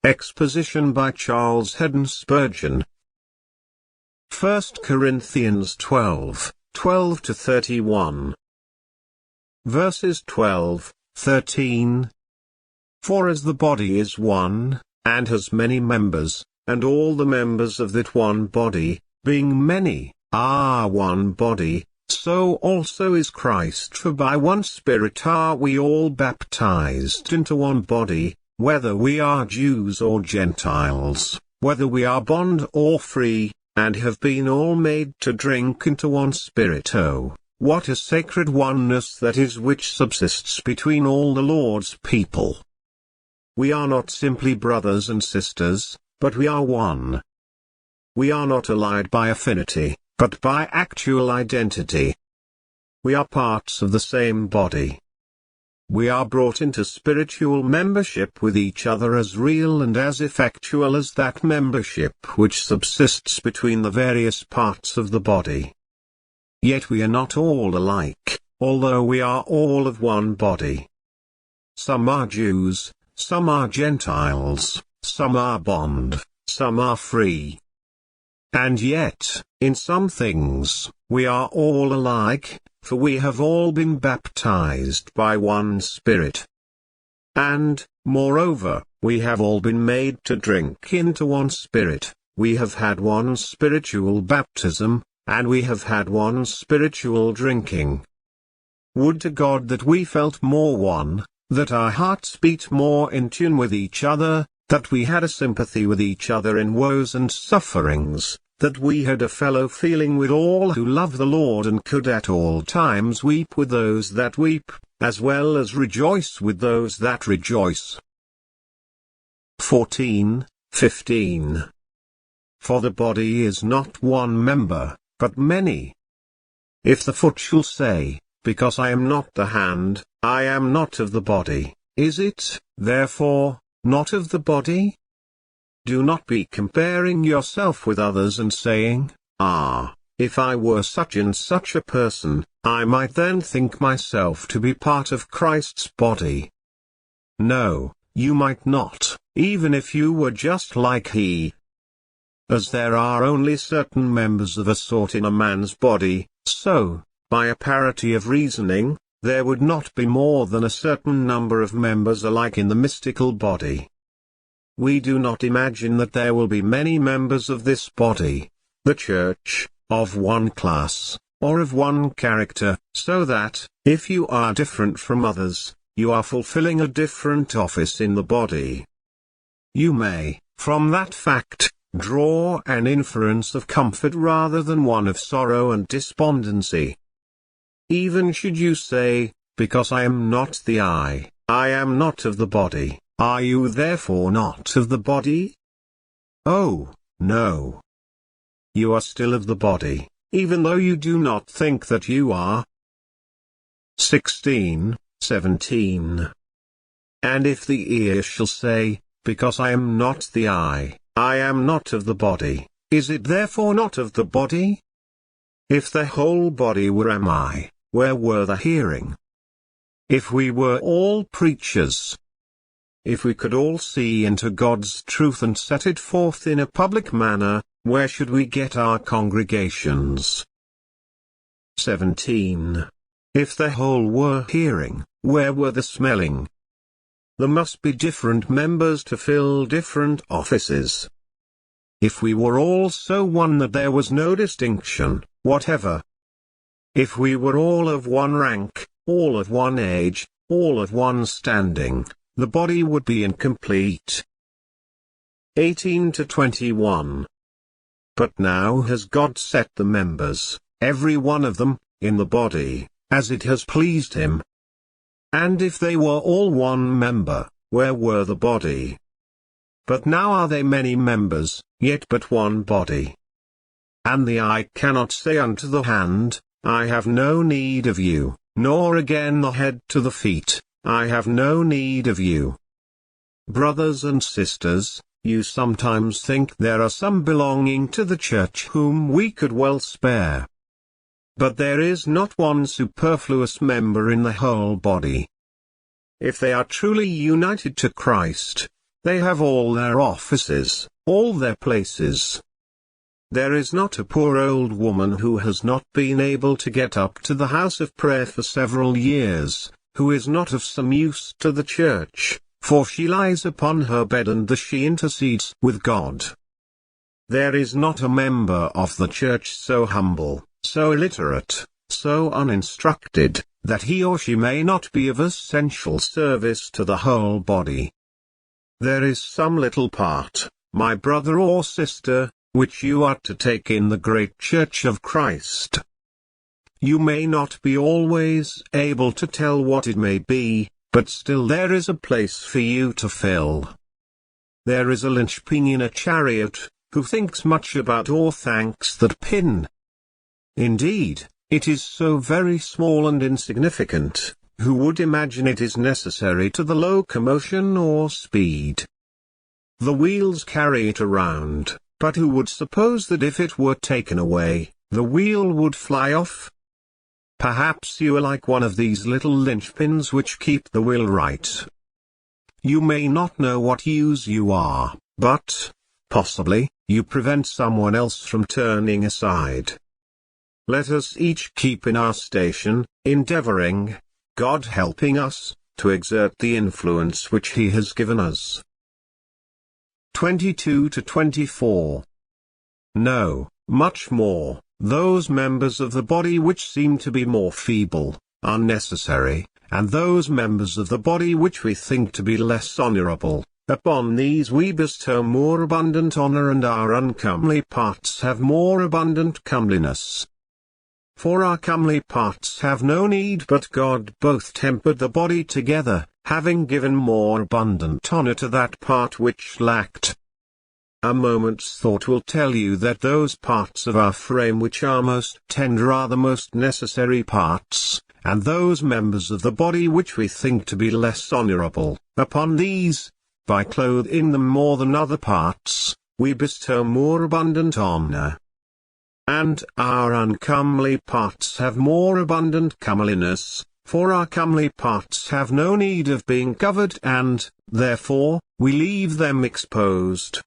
Exposition by Charles Haddon Spurgeon. 1 Corinthians 12, 12-31. Verses 12, 13. For as the body is one, and has many members, and all the members of that one body, being many, are one body, so also is Christ. For by one Spirit are we all baptized into one body, whether we are Jews or Gentiles, whether we are bond or free, and have been all made to drink into one Spirit. Oh, what a sacred oneness that is which subsists between all the Lord's people! We are not simply brothers and sisters, but we are one. We are not allied by affinity, but by actual identity. We are parts of the same body. We are brought into spiritual membership with each other as real and as effectual as that membership which subsists between the various parts of the body. Yet we are not all alike, although we are all of one body. Some are Jews, some are Gentiles, some are bond, some are free. And yet, in some things, we are all alike, for we have all been baptized by one Spirit. And, moreover, we have all been made to drink into one Spirit. We have had one spiritual baptism, and we have had one spiritual drinking. Would to God that we felt more one, that our hearts beat more in tune with each other, that we had a sympathy with each other in woes and sufferings, that we had a fellow feeling with all who love the Lord and could at all times weep with those that weep, as well as rejoice with those that rejoice. 14, 15. For the body is not one member, but many. If the foot shall say, because I am not the hand, I am not of the body, is it, therefore, not of the body? Do not be comparing yourself with others and saying, if I were such and such a person, I might then think myself to be part of Christ's body. No, you might not, even if you were just like he. As there are only certain members of a sort in a man's body, so, by a parity of reasoning, there would not be more than a certain number of members alike in the mystical body. We do not imagine that there will be many members of this body, the church, of one class, or of one character, so that, if you are different from others, you are fulfilling a different office in the body. You may, from that fact, draw an inference of comfort rather than one of sorrow and despondency. Even should you say, because I am not the eye, I am not of the body, are you therefore not of the body? Oh, no. You are still of the body, even though you do not think that you are. 16, 17. And if the ear shall say, because I am not the eye, I am not of the body, is it therefore not of the body? If the whole body were an eye, where were the hearing? If we were all preachers, if we could all see into God's truth and set it forth in a public manner, where should we get our congregations? 17. If the whole were hearing, where were the smelling? There must be different members to fill different offices. If we were all so one that there was no distinction whatever, if we were all of one rank, all of one age, all of one standing, the body would be incomplete. 18-21. But now has God set the members, every one of them, in the body, as it has pleased him. And if they were all one member, where were the body? But now are they many members, yet but one body. And the eye cannot say unto the hand, I have no need of you, nor again the head to the feet, I have no need of you. Brothers and sisters, you sometimes think there are some belonging to the church whom we could well spare. But there is not one superfluous member in the whole body. If they are truly united to Christ, They have all their offices, all their places. There is not a poor old woman who has not been able to get up to the house of prayer for several years, who is not of some use to the church, for she lies upon her bed and she intercedes with God. There is not a member of the church so humble, so illiterate, so uninstructed, that he or she may not be of essential service to the whole body. There is some little part, my brother or sister, which you are to take in the great church of Christ. You may not be always able to tell what it may be, but still there is a place for you to fill. There is a linchpin in a chariot, who thinks much about or thanks that pin. Indeed, it is so very small and insignificant, who would imagine it is necessary to the locomotion or speed? The wheels carry it around, but who would suppose that if it were taken away, the wheel would fly off? Perhaps you are like one of these little linchpins which keep the wheel right. You may not know what use you are, but, possibly, you prevent someone else from turning aside. Let us each keep in our station, endeavoring, God helping us, to exert the influence which He has given us. 22 to 24. No, much more, those members of the body which seem to be more feeble, are necessary, and those members of the body which we think to be less honorable, upon these we bestow more abundant honor, and our uncomely parts have more abundant comeliness. For our comely parts have no need, but God both tempered the body together, having given more abundant honor to that part which lacked. A moment's thought will tell you that those parts of our frame which are most tender are the most necessary parts, and those members of the body which we think to be less honorable, upon these, by clothing them more than other parts, we bestow more abundant honor. And our uncomely parts have more abundant comeliness, for our comely parts have no need of being covered, and, therefore, we leave them exposed.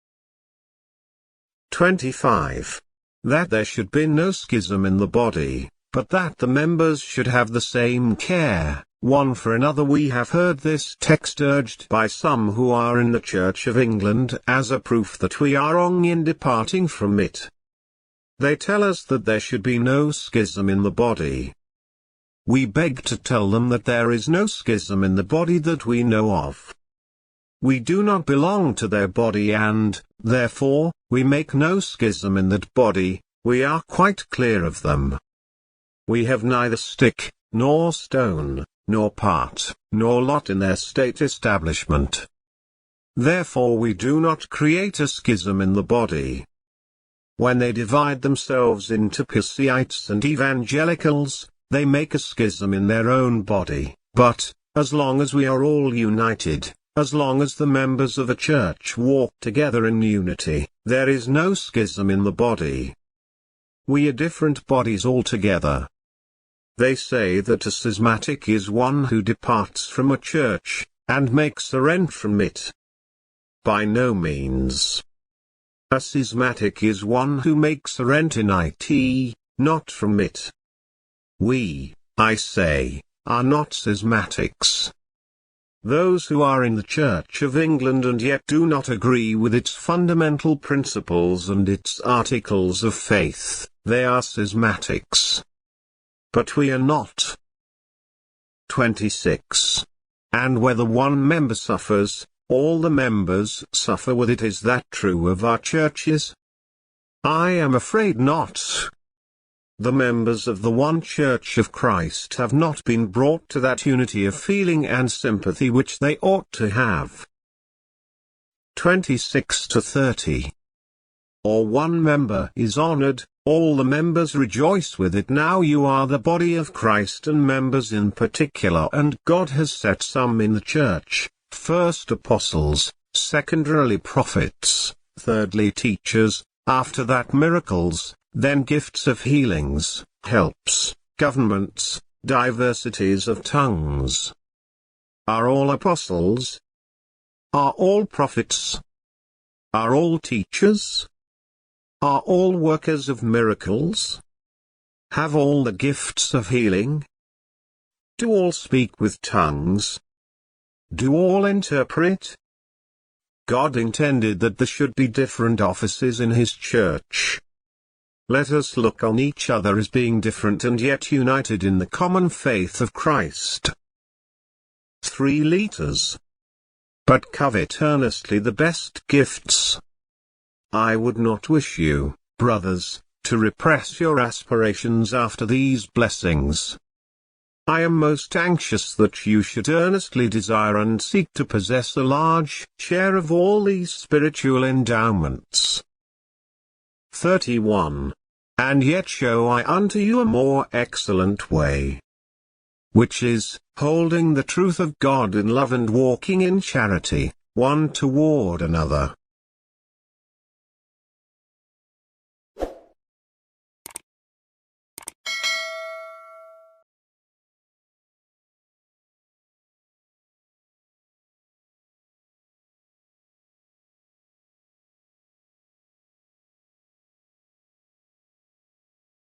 25. That there should be no schism in the body, but that the members should have the same care, one for another. We have heard this text urged by some who are in the Church of England as a proof that we are wrong in departing from it. They tell us that there should be no schism in the body. We beg to tell them that there is no schism in the body that we know of. We do not belong to their body, and, therefore, we make no schism in that body. We are quite clear of them. We have neither stick, nor stone, nor part, nor lot in their state establishment. Therefore we do not create a schism in the body. When they divide themselves into Puseites and Evangelicals, they make a schism in their own body, but, as long as we are all united, as long as the members of a church walk together in unity, there is no schism in the body. We are different bodies altogether. They say that a schismatic is one who departs from a church, and makes a rent from it. By no means. A schismatic is one who makes a rent in it, not from it. We, I say, are not schismatics. Those who are in the Church of England and yet do not agree with its fundamental principles and its articles of faith, they are schismatics. But we are not. 26. And whether one member suffers, all the members suffer with it. Is that true of our churches? I am afraid not. The members of the one Church of Christ have not been brought to that unity of feeling and sympathy which they ought to have. 26 to 30. Or one member is honored, all the members rejoice with it. Now you are the body of Christ and members in particular, and God has set some in the church, first apostles, secondarily prophets, thirdly teachers, after that miracles, then gifts of healings, helps, governments, diversities of tongues. Are all apostles? Are all prophets? Are all teachers? Are all workers of miracles? Have all the gifts of healing? Do all speak with tongues? Do all interpret? God intended that there should be different offices in His church. Let us look on each other as being different and yet united in the common faith of Christ. 3 liters. But covet earnestly the best gifts. I would not wish you, brothers, to repress your aspirations after these blessings. I am most anxious that you should earnestly desire and seek to possess a large share of all these spiritual endowments. 31. And yet show I unto you a more excellent way, which is, holding the truth of God in love and walking in charity, one toward another.